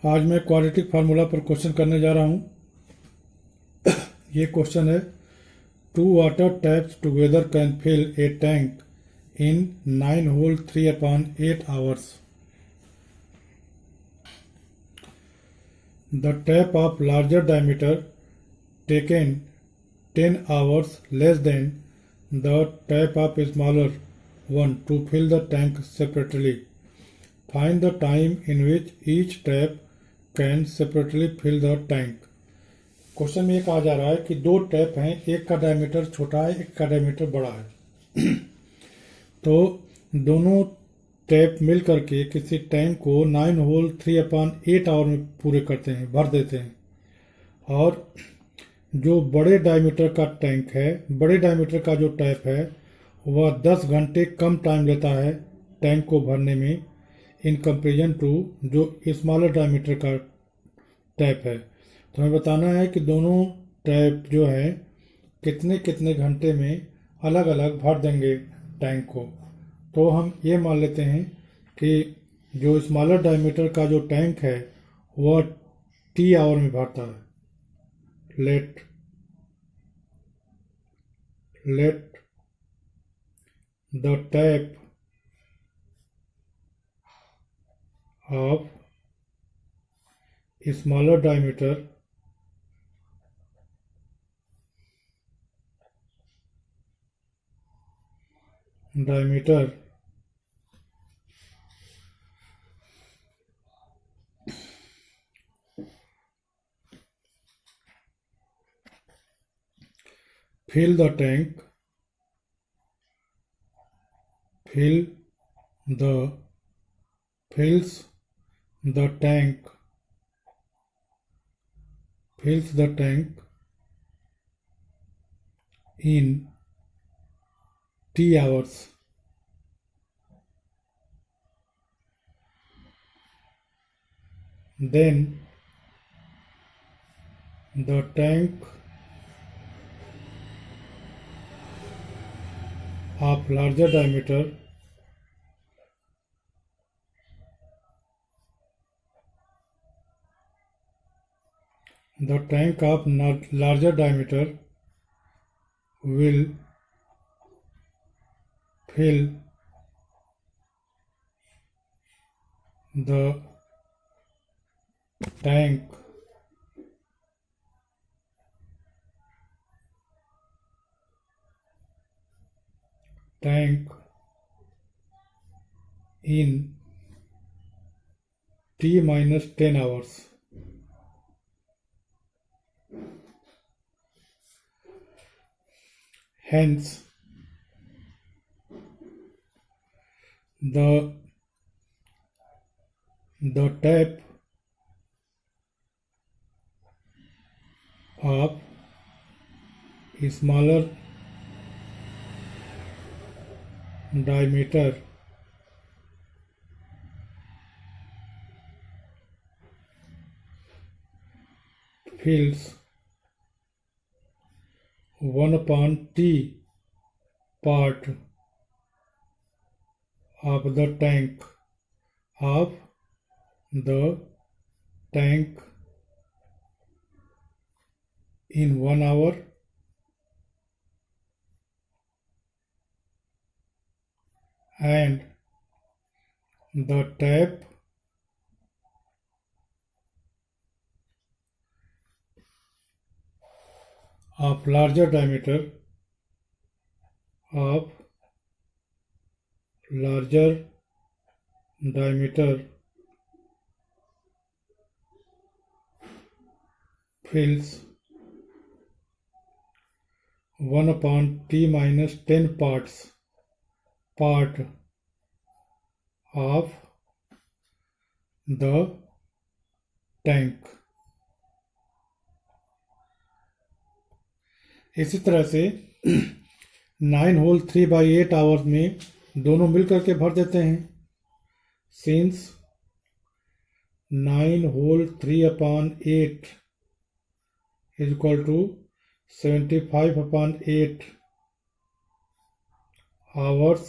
आज मैं quadratic formula पर क्वेश्चन करने जा रहा हूँ। ये क्वेश्चन है, two water taps together can fill a tank in 9 whole 3/8 hours. The tap of larger diameter taken 10 hours less than the tap of smaller one to fill the tank separately. Find the time in which each tap can separately fill the tank. Question में ये कहा जा रहा है कि दो tap हैं, एक का डायमीटर छोटा है, एक का डायमीटर बड़ा है। तो दोनों टैप मिल करके किसी टैंक को 9 होल 3/8 आवर में पूरे करते हैं, भर देते हैं। और जो बड़े डायमीटर का टैंक है, बड़े डायमीटर का जो टैप है, वह 10 घंटे कम टाइम लेता है टैंक को भरने में, इन कंपेरिजन टू जो स्मॉलर डायमीटर का टैप है। तो हमें बताना है कि दोनों टैप जो है कितने कितने घंटे में अलग अलग भर देंगे टैंक को। तो हम ये मान लेते हैं कि जो स्मॉलर डायमीटर का जो टैंक है वह टी आवर में भरता है। Let the tap of smaller diameter fill the tank fills the tank in T hours. Then the tank of larger diameter will fill the tank in T minus 10 hours. Hence, the tap of smaller diameter fills 1/T part of the tank in 1 hour, and the tap of larger diameter fills 1/T minus 10 part of the tank. इसी तरह से 9 whole 3/8 hours में दोनों मिलकर के भर देते हैं। Since 9 whole 3/8 is equal to 75/8 hours,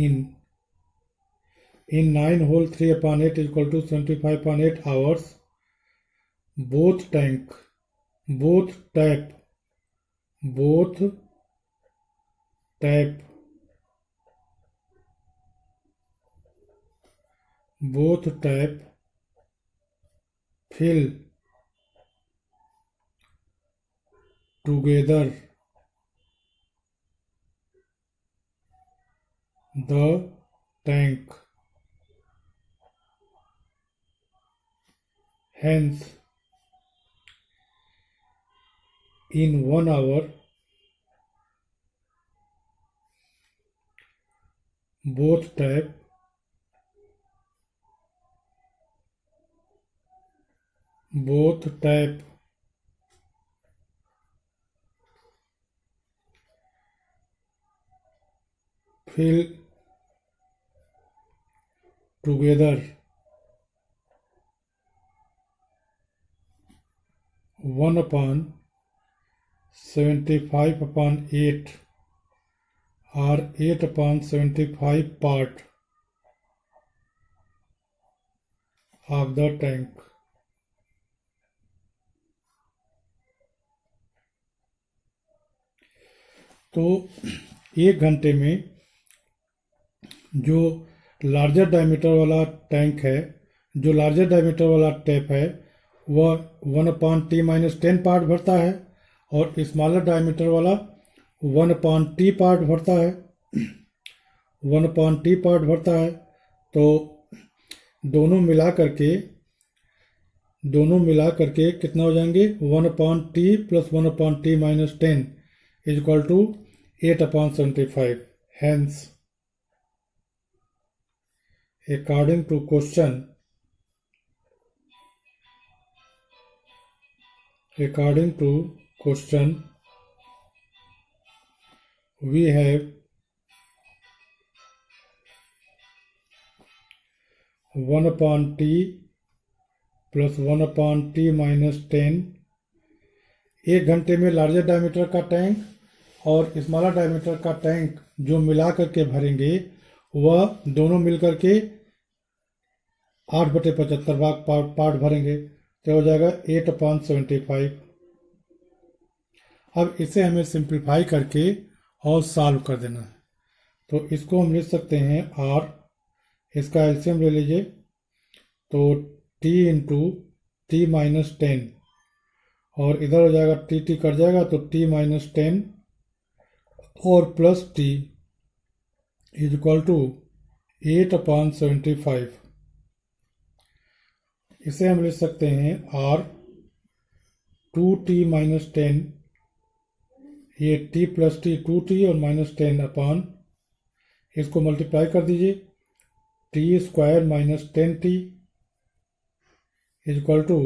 in 9 whole 3 upon 8 is equal to 75.8 hours. Both tap fill together the tank. Hence, in 1 hour, both tap fill together 1 upon 75 upon 8 or 8 upon 75 part of the tank. तो 1 घंटे में जो larger diameter वाला tank है, जो larger diameter वाला tap है, वह 1/t-10 पार्ट भरता है और स्मॉलर डायमीटर वाला 1/t पार्ट भरता है 1/t पार्ट भरता है। तो दोनों मिला करके कितना हो जाएंगे? 1/t + 1/t-10 is equal to 8/75. Hence, according to question, we have 1/t + 1/t-10। 1 घंटे में लार्जर डायमीटर का टैंक और स्मॉलर डायमीटर का टैंक जो मिला करके भरेंगे, वह दोनों मिलकर के 8/75 भाग पार्ट भरेंगे, तो हो जाएगा 8/75। अब इसे हमें सिंप्लीफाई करके और सॉल्व कर देना है। तो इसको हम लिख सकते हैं r, इसका एलसीएम ले लीजिए, तो t × t-10 और इधर हो जाएगा t कट जाएगा तो t-10 और plus t is equal to 8/75। इसे हम लिख सकते हैं r 2t-10, ये t + t 2t और -10 अपॉन, इसको मल्टीप्लाई कर दीजिए, t² - 10t is equal to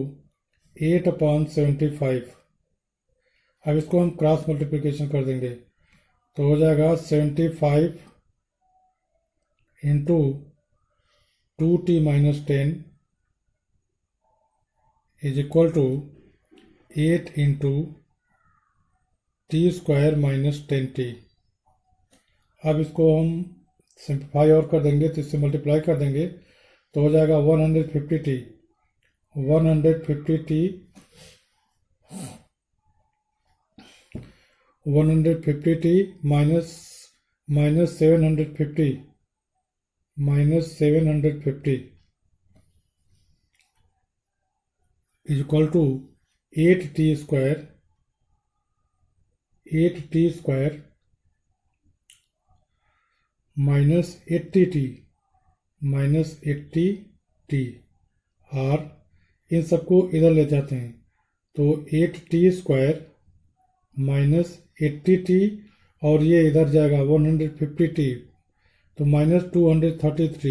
8/75। अब इसको हम क्रॉस मल्टीप्लिकेशन कर देंगे तो हो जाएगा 75 × 2t-10 is equal to 8 × t² - 10t। अब इसको हम सिंप्लीफाई और कर देंगे तो इससे मल्टीप्लाई कर देंगे तो हो जाएगा 150t -750 is equal to 8t² -80t और इन सबको इधर ले जाते हैं तो 8t² -80t और ये इधर जाएगा 150t तो -230t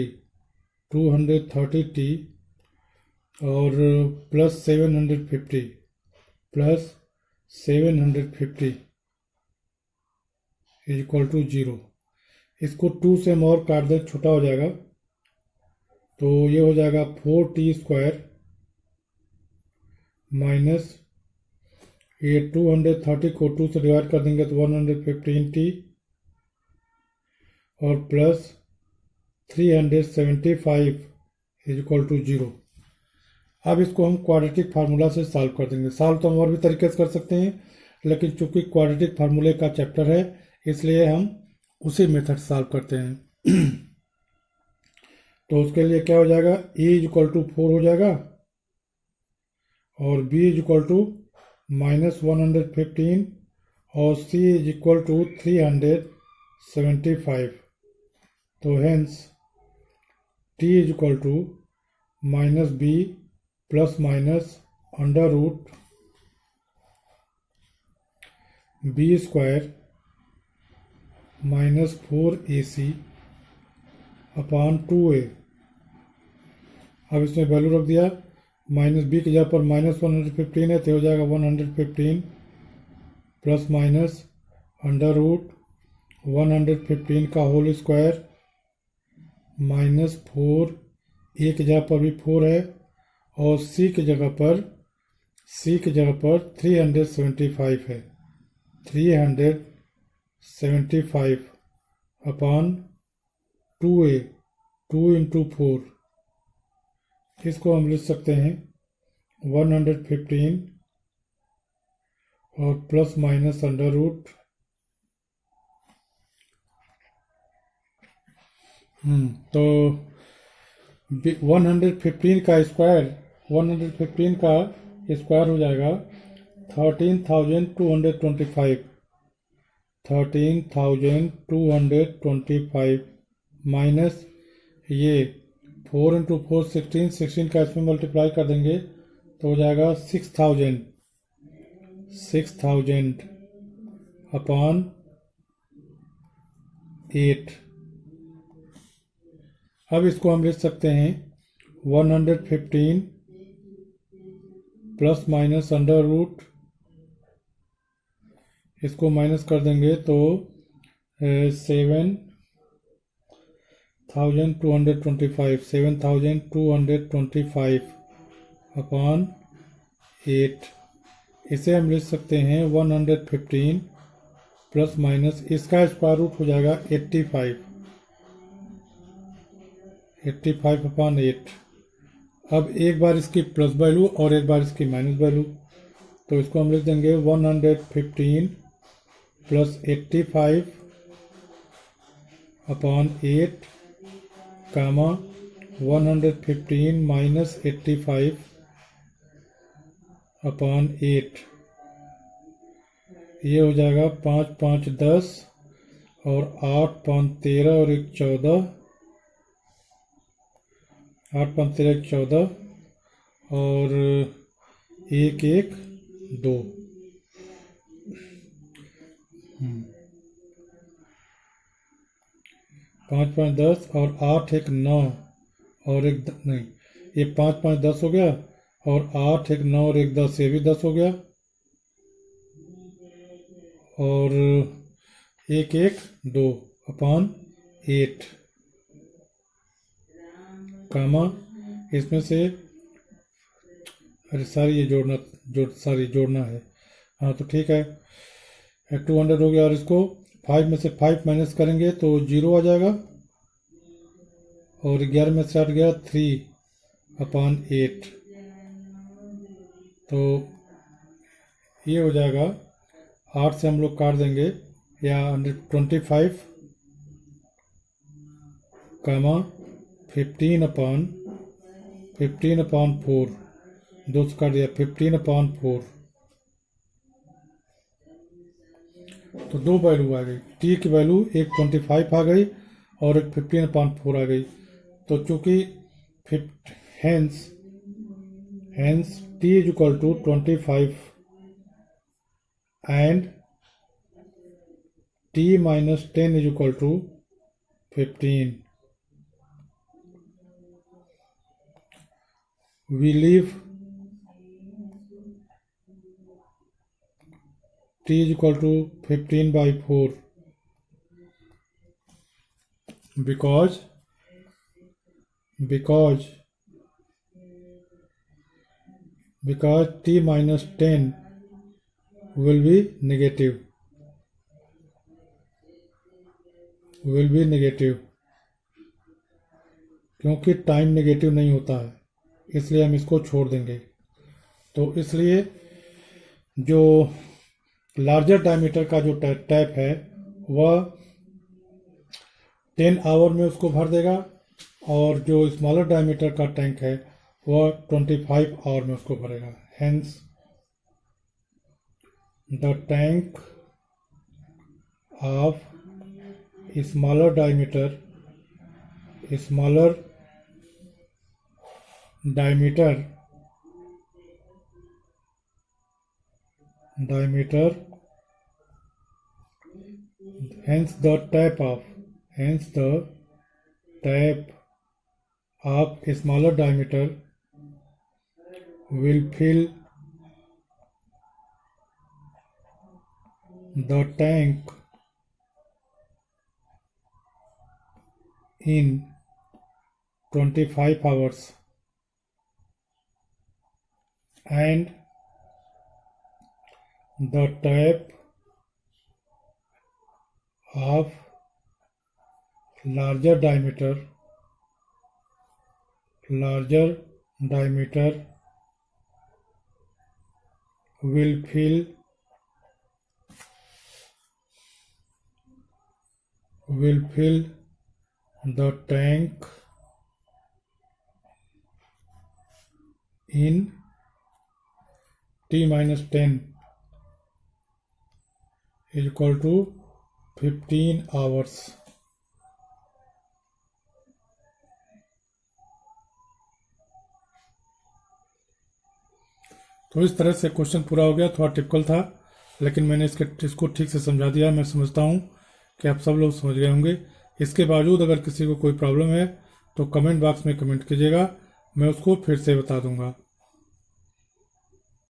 और प्लस 750 इज इक्वल टू 0। इसको 2 से हम और काट दें, छोटा हो जाएगा, तो ये हो जाएगा 4t² माइनस ये 230 को 2 से डिवाइड कर देंगे तो 115t और प्लस 375 इज इक्वल टू 0। अब इसको हम क्वाड्रेटिक फार्मूला से सॉल्व कर देंगे। सॉल्व तो हम और भी तरीके से कर सकते हैं, लेकिन चूंकि क्वाड्रेटिक फार्मूले का चैप्टर है इसलिए हम उसी मेथड से सॉल्व करते हैं। तो उसके लिए क्या हो जाएगा, e इज इक्वल टू 4 हो जाएगा और b इज इक्वल टू -115 और c इज इक्वल टू 375। तो hence t is equal to -b plus minus under root b square -4ac upon 2a। अब इसमें वैल्यू रख दिया, माइनस बी की जगह पर -115 है तो हो जाएगा 115 प्लस माइनस अंडर रूट 115 का होल स्क्वायर -4, ए की जगह पर भी 4 है और सी की जगह पर 375 है। 375 अपॉन 2a, 2 इंटू 4, इसको हम लिख सकते हैं 115 और प्लस माइनस अंडर रूट तो 115 का स्क्वायर हो जाएगा 13,225 13,225 माइनस ये 4 इंटू 4 16 का इसमें मल्टीप्लाई कर देंगे तो हो जाएगा 6,000 अपॉन 8। अब इसको हम लिख सकते हैं 115 प्लस माइनस अंडर रूट, इसको माइनस कर देंगे तो 7,225 अपॉन 8। इसे हम लिख सकते हैं 115 प्लस माइनस इसका स्क्वायर रूट हो जाएगा 85 अपॉन 8। अब एक बार इसकी प्लस वैल्यू और एक बार इसकी माइनस वैल्यू, तो इसको हम लिख देंगे 115 प्लस 85 अपॉन 8 कामा 115 माइनस 85 अपॉन 8। ये हो जाएगा 5 5 10 और 8 5 13 और 1 14, 8 5 13 1 14 और 1 1 2। 5 5 10 और 8 1 9 और 1 नहीं, ये 5 5 10 हो गया और 8 1 9 और 1 10, ये भी 10 हो गया और 1 1 2 अपॉन 8 कामा इसमें से अरे सारी ये जोड़ना है। हाँ तो ठीक है, 200 हो गया और इसको 5 में से 5 माइनस करेंगे तो 0 आ जाएगा और 11 में से 8 गया 3 अपॉन 8। तो ये हो जाएगा 8 से हम लोग काट देंगे या 125 कामा 15 अपॉन 4, 2 से काट दिया 15 अपॉन 4। तो दो वैल्यू आ गई, टी की वैल्यू एक 25 आ गई और एक 15/4 आ गई। तो चूंकि hence T is equal to 25 and T minus 10 is equal to 15, we leave t is equal to 15/4 because t minus 10 will be negative, क्योंकि टाइम नेगेटिव नहीं होता है, इसलिए हम इसको छोड़ देंगे। तो इसलिए जो लार्जर डायमीटर का जो टैप है वह 10 आवर में उसको भर देगा, और जो स्मॉलर डायमीटर का टैंक है वह 25 आवर में उसको भरेगा। Hence the tank of smaller diameter, hence the tap of a smaller diameter will fill the tank in 25 hours, and the tap of larger diameter will fill the tank in T-10 is equal to 15 hours. तो इस तरह से question पूरा हो गया। थोड़ा typical था, लेकिन मैंने इसको ठीक से समझा दिया। मैं समझता हूँ कि आप सब लोग समझ गए होंगे। इसके बावजूद अगर किसी को कोई प्रॉब्लम है तो कमेंट बॉक्स में कमेंट कीजिएगा, मैं उसको फिर से बता दूंगा।